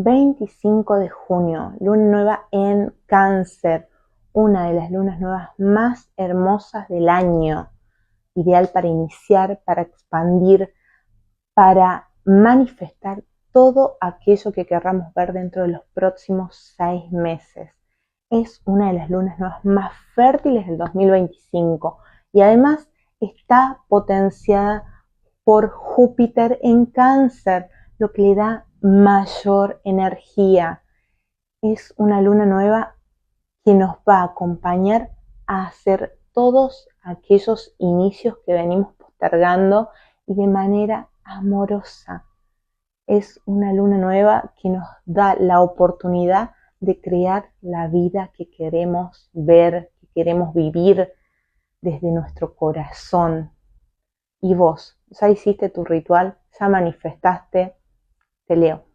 25 de junio, luna nueva en Cáncer, una de las lunas nuevas más hermosas del año, ideal para iniciar, para expandir, para manifestar todo aquello que querramos ver dentro de los próximos 6 meses. Es una de las lunas nuevas más fértiles del 2025 y además está potenciada por Júpiter en Cáncer, lo que le da mayor energía. Es una luna nueva que nos va a acompañar a hacer todos aquellos inicios que venimos postergando y de manera amorosa. Es una luna nueva que nos da la oportunidad de crear la vida que queremos ver, que queremos vivir desde nuestro corazón. Y vos, ¿ya hiciste tu ritual? ¿Ya manifestaste? Te leo.